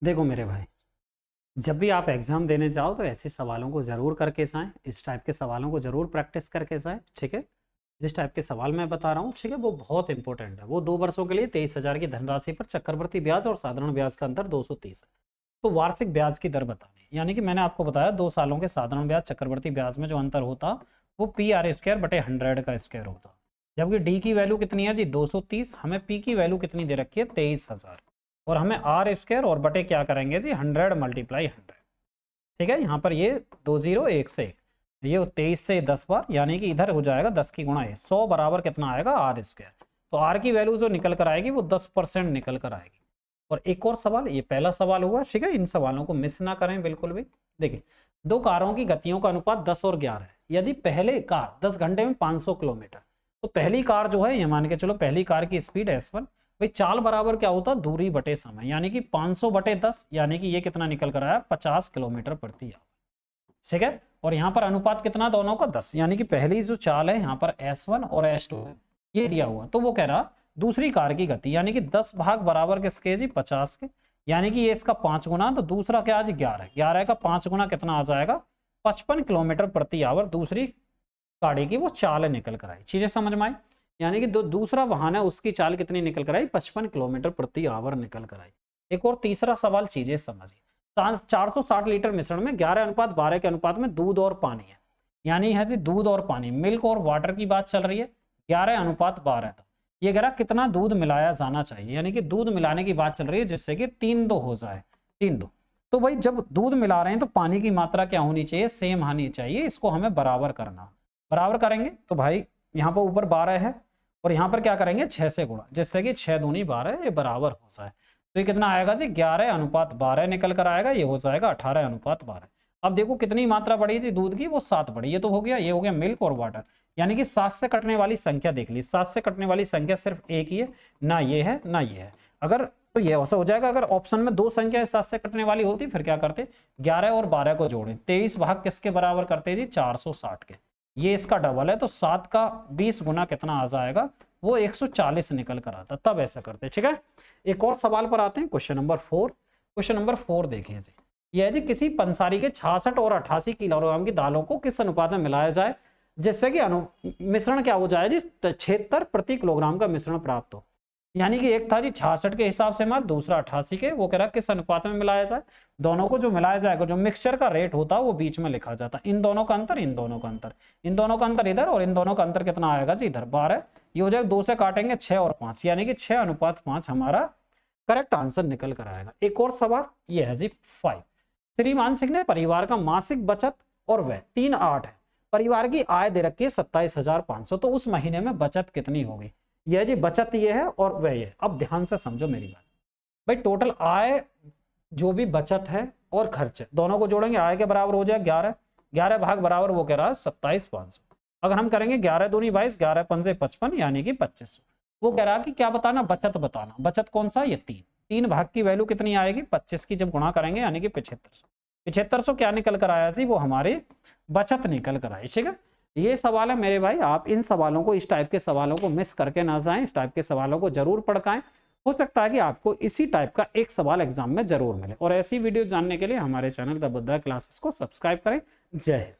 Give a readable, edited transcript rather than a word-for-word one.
देखो मेरे भाई, जब भी आप एग्जाम देने जाओ तो ऐसे सवालों को जरूर करके जाएं, इस टाइप के सवालों को जरूर प्रैक्टिस करके जाएं, ठीक है। जिस टाइप के सवाल मैं बता रहा हूँ, ठीक है, वो बहुत इंपॉर्टेंट है। वो 2 वर्षों के लिए 23,000 की धनराशि पर चक्रवृद्धि ब्याज और साधारण ब्याज का अंतर 230 है। तो वार्षिक ब्याज की दर बतानी, यानी कि मैंने आपको बताया 2 सालों के साधारण ब्याज चक्रवृद्धि ब्याज में जो अंतर होता वो PR²/100 का स्क्वायर होता। जबकि डी की वैल्यू कितनी है जी 230, हमें पी की वैल्यू कितनी दे रखी है 23,000, और हमें R² और बटे क्या करेंगे जी 100 × 100, ठीक है। यहाँ पर ये 1 से 1, ये 23 से 10 बार, यानी कि इधर हो जाएगा 10 की गुणा 100 बराबर कितना आएगा R²। तो R की वैल्यू जो निकल कर आएगी वो 10% निकल कर आएगी। और एक और सवाल, ये पहला सवाल हुआ, ठीक है, इन सवालों को मिस ना करें बिल्कुल भी। देखिए, दो कारों की गतियों का अनुपात 10 और 11 है। यदि पहले कार 10 घंटे में 500 किलोमीटर, तो पहली कार जो है, ये मान के चलो पहली कार की स्पीड S1, भाई चाल बराबर क्या होता, दूरी बटे समय, यानी कि 500/10, यानी कि ये कितना निकल कर आया 50 किलोमीटर प्रति आवर, ठीक है। और यहाँ पर अनुपात कितना दोनों का 10, यानी कि पहली जो चाल है यहाँ पर S1 और S2 है, ये दिया हुआ। तो वो कह रहा दूसरी कार की गति, यानी कि 10 भाग बराबर किसके जी 50 के, यानी कि ये इसका 5 गुना, तो दूसरा क्या आज 11 का 5 गुना कितना आ जाएगा 55 किलोमीटर प्रति आवर दूसरी गाड़ी की वो चाल निकल कर आई। चीजें समझ में आई, यानी कि दूसरा वाहन है उसकी चाल कितनी निकल कर आई 55 किलोमीटर प्रति आवर निकल कर आई। एक और तीसरा सवाल, चीजें समझिए। 460 लीटर मिश्रण में 11:12 के अनुपात में दूध और पानी है, यानी है जी दूध और पानी, मिल्क और वाटर की बात चल रही है। 11:12 था, ये कह रहा कितना दूध मिलाया जाना चाहिए, यानी कि दूध मिलाने की बात चल रही है जिससे कि 3:2 हो जाए, 3:2। तो भाई जब दूध मिला रहे हैं तो पानी की मात्रा क्या होनी चाहिए, सेम होनी चाहिए, इसको हमें बराबर करना। बराबर करेंगे तो भाई यहाँ पर ऊपर 12 है और यहाँ पर क्या करेंगे 6 से गुणा, जिससे कि 6 दूनी 12 ये बराबर हो जाए। तो ये कितना आएगा जी 11:12 निकल कर आएगा, ये हो जाएगा 18:12। अब देखो कितनी मात्रा बढ़ी जी दूध की, वो 7 बढ़ी, ये तो हो गया, ये हो गया मिल्क और वाटर, यानी कि 7 से कटने वाली संख्या देख ली, 7 से कटने वाली संख्या सिर्फ एक ही है, ना ये है ना ये है। अगर तो ये ऐसा हो जाएगा, अगर ऑप्शन में 2 संख्या 7 से कटने वाली होती फिर क्या करते, 11 और 12 को जोड़े, 23 भाग किसके बराबर करते जी 460 के, ये इसका डबल है, तो 7 का 20 गुना कितना आ जाएगा वो 140 निकल कर आता, तब ऐसा करते, ठीक है। एक और सवाल पर आते हैं, क्वेश्चन नंबर 4। क्वेश्चन नंबर 4 देखिए जी, यह है जी किसी पंसारी के 66 और 88 किलोग्राम की दालों को किस अनुपात में मिलाया जाए जिससे कि मिश्रण क्या हो जाए जी 76 प्रति किलोग्राम का मिश्रण प्राप्त हो, यानी कि एक था जी 66 के हिसाब से माल, दूसरा 88 के, वो कह रहा किस अनुपात में मिलाया जाए। दोनों को जो मिलाया जाएगा, जो मिक्सचर का रेट होता है वो बीच में लिखा जाता है, इन दोनों का अंतर, इन दोनों का अंतर, इन दोनों का अंतर इधर, और इन दोनों का अंतर कितना आएगा जी इधर 12, ये हो जाएगा 2 से काटेंगे 6 और 5, यानी कि 6:5 हमारा करेक्ट आंसर निकल कर आएगा। एक और सवाल ये है जी 5। श्रीमान सिंह ने परिवार का मासिक बचत और व्यय 3/8 है, परिवार की आय दे रखी है 27,500, तो उस महीने में बचत कितनी होगी। यह जी बचत ये है और व्यय है, अब ध्यान से समझो मेरी बात। भाई टोटल आय जो भी बचत है और खर्च दोनों को जोड़ेंगे, आय के बराबर हो जाए 11, 11 भाग बराबर वो कह रहा है 27,500। अगर हम करेंगे 11 दूनी 22, 11 पंजे 55, यानी कि 2500। वो कह रहा है कि क्या बताना, बचत बताना, बचत कौन सा, ये 3 भाग की वैल्यू कितनी आएगी 25 की जब गुणा करेंगे, यानी कि 7500। 7500 क्या निकल कर आया जी, वो हमारी बचत निकल कर आई, ठीक है। ये सवाल है मेरे भाई, आप इन सवालों को, इस टाइप के सवालों को मिस करके ना जाएं, इस टाइप के सवालों को जरूर पढ़काएं। हो सकता है कि आपको इसी टाइप का एक सवाल एग्जाम में जरूर मिले। और ऐसी वीडियो जानने के लिए हमारे चैनल द बुद्धा क्लासेस को सब्सक्राइब करें। जय हिंद।